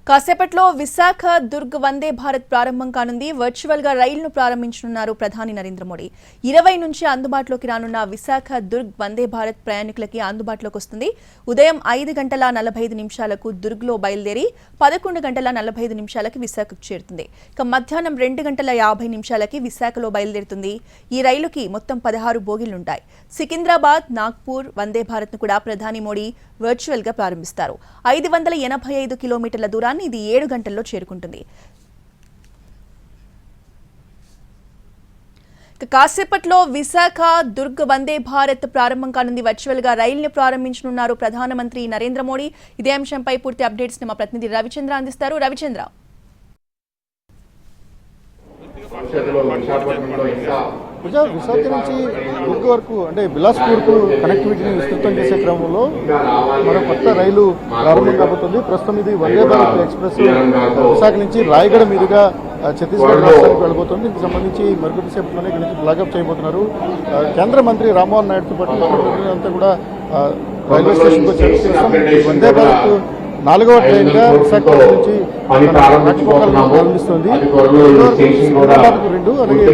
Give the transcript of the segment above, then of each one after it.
కాసేపట్లో విశాఖ దుర్గ్ వందే భారత్ ప్రారంభం కానుంది. వర్చువల్ గా రైలును ప్రారంభించనున్నారు ప్రధాని నరేంద్ర మోడీ. 20 నుంచి అందుబాటులోకి రానున్న విశాఖ దుర్గ్ వందే భారత్ ప్రయాణికులకి అందుబాటులోకి వస్తుంది. ఉదయం 5:45 దుర్గ్ లో బయలుదేరి 11:45 విశాఖకు చేరుతుంది. ఇక మధ్యాహ్నం 2:50 విశాఖలో బయలుదేరుతుంది. ఈ రైలుకి మొత్తం 16 బోగీలుంటాయి. సికింద్రాబాద్, నాగ్పూర్ వందే భారత్ ను కూడా ప్రధాని మోడీ వర్చువల్ గా ప్రారంభిస్తారు. 585 కిలోమీటర్ల దూరాన్ని ఇది 7 గంటల్లో చేరుకుంటుంది. కాసేపట్లో విశాఖ దుర్గ్ వందే భారత్ ప్రారంభం కానుంది. వర్చువల్ గా రైలును ప్రారంభించనున్నారు ప్రధానమంత్రి నరేంద్ర మోడీ. ఇదే అంశంపై పూర్తి అప్డేట్స్ ని మా ప్రతినిధి రవిచంద్ర అందిస్తారు. రవిచంద్ర, విశాఖ నుంచి దుర్గ్ వరకు అంటే బిలాస్పూర్కు కనెక్టివిటీని విస్తృతం చేసే క్రమంలో మరో కొత్త రైలు ప్రారంభం కాబోతుంది. ప్రస్తుతం ఇది వందే భారత్ ఎక్స్ప్రెస్ విశాఖ నుంచి రాయగడ మీదుగా ఛత్తీస్గఢ్ రాష్ట్రానికి వెళ్ళబోతుంది. దీనికి సంబంధించి మరికొద్దిసేపట్లోనే ఇక్కడ నుంచి ఫ్లాగప్ చేయబోతున్నారు. కేంద్ర మంత్రి రామ్మోహన్ నాయుడుతో పాటు అంతా కూడా రైల్వే స్టేషన్కి వచ్చారు. వందే భారత్ 4వ ట్రైన్ గా విశాఖపట్నం నుంచి ప్రారంభిస్తుంది. సికింద్రాబాద్కు 2 అలాగే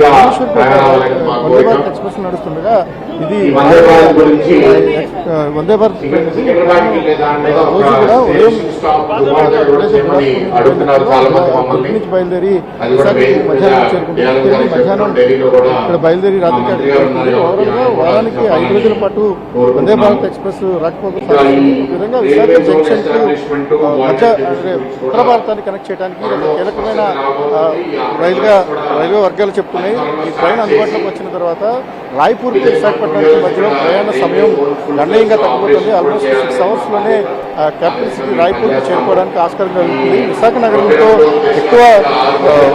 వందే భారత్ ఎక్స్ప్రెస్ నడుస్తుండగా ఇది వందే భారత్ రోజు కూడా ఉదయం నుంచి బయలుదేరి మధ్యాహ్నం చేరుకుంటుంది. మధ్యాహ్నం ఇక్కడ బయలుదేరి రాత్రికి ఓవరాల్ గా వారానికి 5 రోజుల పాటు వందే భారత్ ఎక్స్ప్రెస్ రాకపోకలు ఈ విధంగా విశాఖ జంక్షన్ మధ్య ఉత్తర భారతాన్ని కనెక్ట్ చేయడానికి కీలకమైన రైల్వే వర్గాలు చెప్తున్నాయి. ఈ ట్రైన్ అందుబాటులోకి వచ్చిన తర్వాత రాయ్పూర్ విశాఖపట్నం మధ్యలో ప్రయాణ సమయం గణనీయంగా తగ్గిపోతుంది. ఆల్మోస్ట్ 6 hours లోనే క్యాపిటల్ సిటీ రాయ్పూర్కి చేరుకోవడానికి ఆస్కారం కలుగుతుంది. విశాఖ నగరంతో ఎక్కువ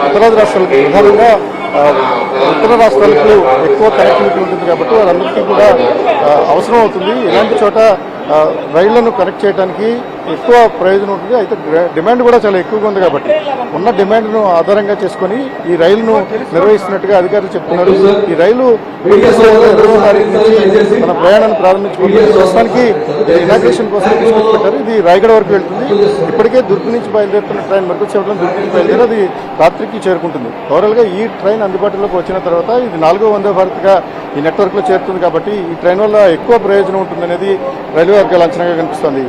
ఉత్తరాది రాష్ట్రాలకు ప్రధానంగా ఉత్తర రాష్ట్రాలకు ఎక్కువ కనెక్టివిటీ ఉంటుంది కాబట్టి వాళ్ళందరికీ కూడా అవసరం అవుతుంది. ఇలాంటి చోట రైళ్లను కనెక్ట్ చేయడానికి ఎక్కువ ప్రయోజనం ఉంటుంది. అయితే డిమాండ్ కూడా చాలా ఎక్కువగా ఉంది కాబట్టి ఉన్న డిమాండ్ను ఆధారంగా చేసుకుని ఈ రైలును నిర్వహిస్తున్నట్టుగా అధికారులు చెప్తున్నారు. ఈ రైలు 20వ తారీఖు నుంచి మన ప్రయాణాన్ని ప్రారంభించుకుంటుంది. ప్రస్తుతానికి ఇనాగ్రేషన్ కోసం తీసుకొచ్చి పెట్టారు. ఇది రాయగడ వరకు వెళ్తుంది. ఇప్పటికే దుర్గ్ నుంచి బయలుదేరుతున్న ట్రైన్ మరికొద్దిసేపట్లో దుర్గ్ నుంచి బయలుదేరి అది రాత్రికి చేరుకుంటుంది. ఓవరాల్గా ఈ ట్రైన్ అందుబాటులోకి వచ్చిన తర్వాత ఇది 4వ వందే భారత్గా ఈ నెట్వర్క్లో చేరుతుంది కాబట్టి ఈ ట్రైన్ వల్ల ఎక్కువ ప్రయోజనం ఉంటుందనేది రైల్వే వర్గాల అంచనాగా కనిపిస్తుంది.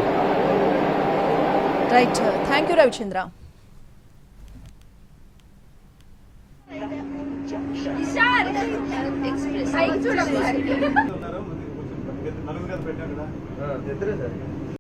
Right, thank you Ravichandra. Express